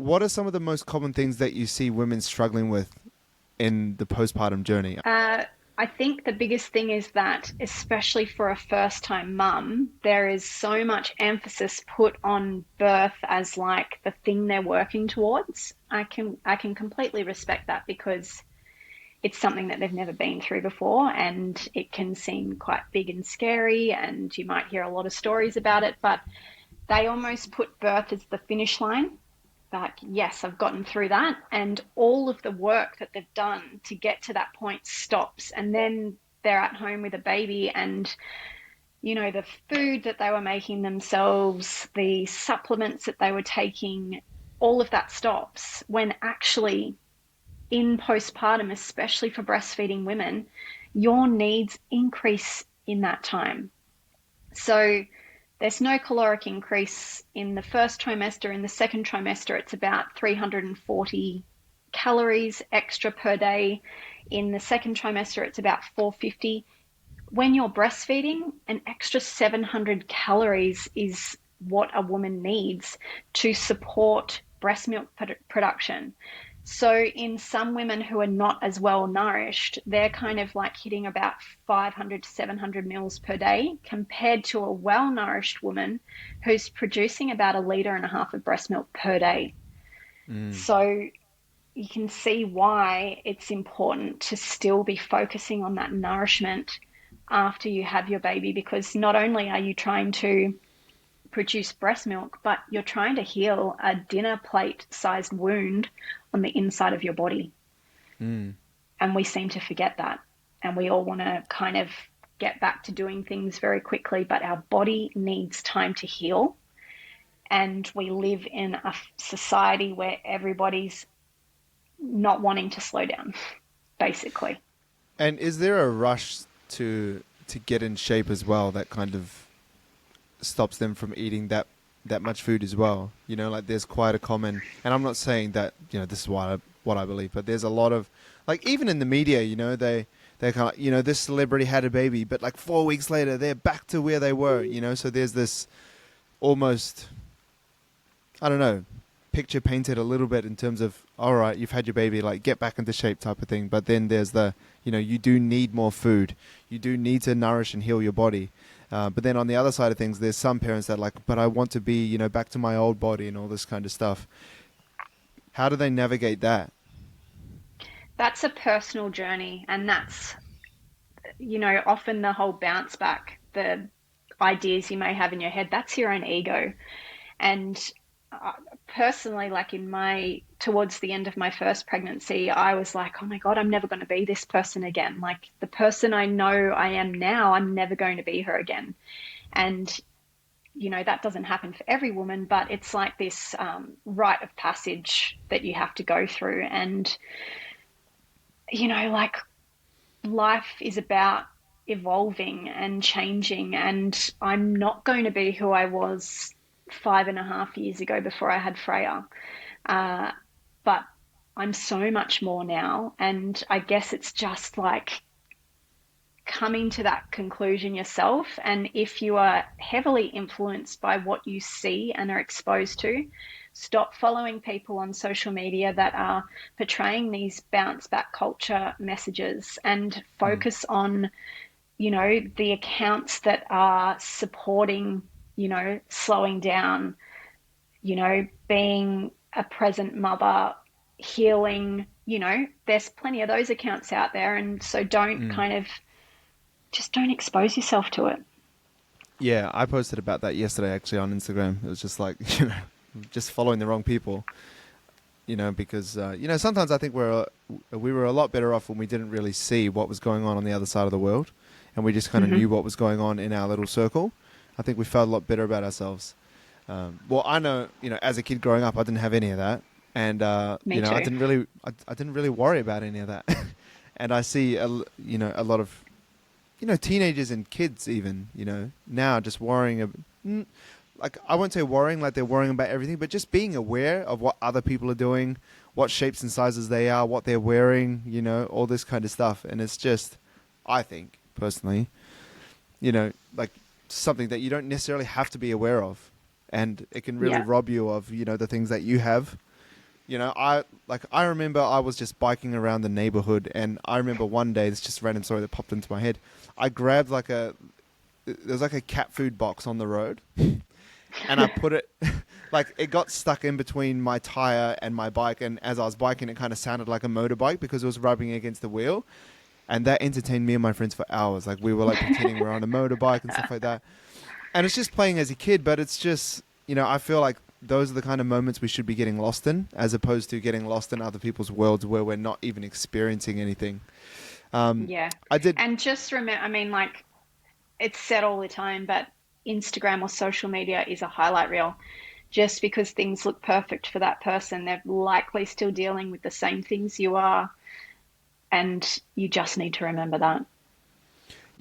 what are some of the most common things that you see women struggling with in the postpartum journey? I think the biggest thing is that, especially for a first time mum, there is so much emphasis put on birth as like the thing they're working towards. I can completely respect that because it's something that they've never been through before and it can seem quite big and scary and you might hear a lot of stories about it, but they almost put birth as the finish line. Like, yes, I've gotten through that. And all of the work that they've done to get to that point stops. And then they're at home with a baby and, the food that they were making themselves, the supplements that they were taking, all of that stops when actually in postpartum, especially for breastfeeding women, your needs increase in that time. So there's no caloric increase in the first trimester. In the second trimester, it's about 340 calories extra per day. In the second trimester, it's about 450. When you're breastfeeding, an extra 700 calories is what a woman needs to support breast milk production. So in some women who are not as well nourished, they're kind of like hitting about 500 to 700 mils per day compared to a well nourished woman who's producing about a litre and a half of breast milk per day. Mm. So you can see why it's important to still be focusing on that nourishment after you have your baby, because not only are you trying to produce breast milk, but you're trying to heal a dinner plate sized wound on the inside of your body. Mm. And we seem to forget that. And we all want to kind of get back to doing things very quickly, but our body needs time to heal. And we live in a society where everybody's not wanting to slow down, basically. And is there a rush to get in shape as well that kind of stops them from eating that much food as well? Like there's quite a common, and I'm not saying that this is what I believe, but there's a lot of, like, even in the media, they kind of, this celebrity had a baby, but like 4 weeks later they're back to where they were. So there's this almost, I don't know, picture painted a little bit in terms of, all right, you've had your baby, like, get back into shape type of thing. But then there's the, you do need more food. You do need to nourish and heal your body. But then on the other side of things, there's some parents that are like, but I want to be, back to my old body and all this kind of stuff. How do they navigate that? That's a personal journey. And that's, often the whole bounce back, the ideas you may have in your head, that's your own ego. And personally, like towards the end of my first pregnancy, I was like, oh my God, I'm never going to be this person again. Like the person I know I am now, I'm never going to be her again. And, that doesn't happen for every woman, but it's like this rite of passage that you have to go through. And, like life is about evolving and changing. And I'm not going to be who I was 5.5 years ago before I had Freya. But I'm so much more now. And I guess it's just like coming to that conclusion yourself. And if you are heavily influenced by what you see and are exposed to, stop following people on social media that are portraying these bounce back culture messages and Mm. focus on, the accounts that are supporting, slowing down, being a present mother, healing, there's plenty of those accounts out there. And so Mm. just don't expose yourself to it. Yeah, I posted about that yesterday actually on Instagram. It was just like, just following the wrong people, because, sometimes I think we were a lot better off when we didn't really see what was going on the other side of the world, and we just kind of Mm-hmm. knew what was going on in our little circle. I think we felt a lot better about ourselves. Well, I know, as a kid growing up, I didn't have any of that. And, Me I too. didn't really worry about any of that. And I see, a lot of, teenagers and kids even, now just worrying, like, I won't say worrying like they're worrying about everything, but just being aware of what other people are doing, what shapes and sizes they are, what they're wearing, all this kind of stuff. And it's just, I think, personally, like something that you don't necessarily have to be aware of. And it can really Yeah. rob you of, the things that you have. I remember I was just biking around the neighborhood, and I remember one day, this just a random story that popped into my head. I grabbed there's like a cat food box on the road, and I put it, like it got stuck in between my tire and my bike, and as I was biking, it kind of sounded like a motorbike because it was rubbing against the wheel, and that entertained me and my friends for hours. Like we were like pretending we we're on a motorbike and stuff like that, and it's just playing as a kid, but it's just I feel like those are the kind of moments we should be getting lost in, as opposed to getting lost in other people's worlds where we're not even experiencing anything. Yeah. I did. And just remember, I mean, like it's said all the time, but Instagram or social media is a highlight reel. Just because things look perfect for that person, they're likely still dealing with the same things you are. And you just need to remember that.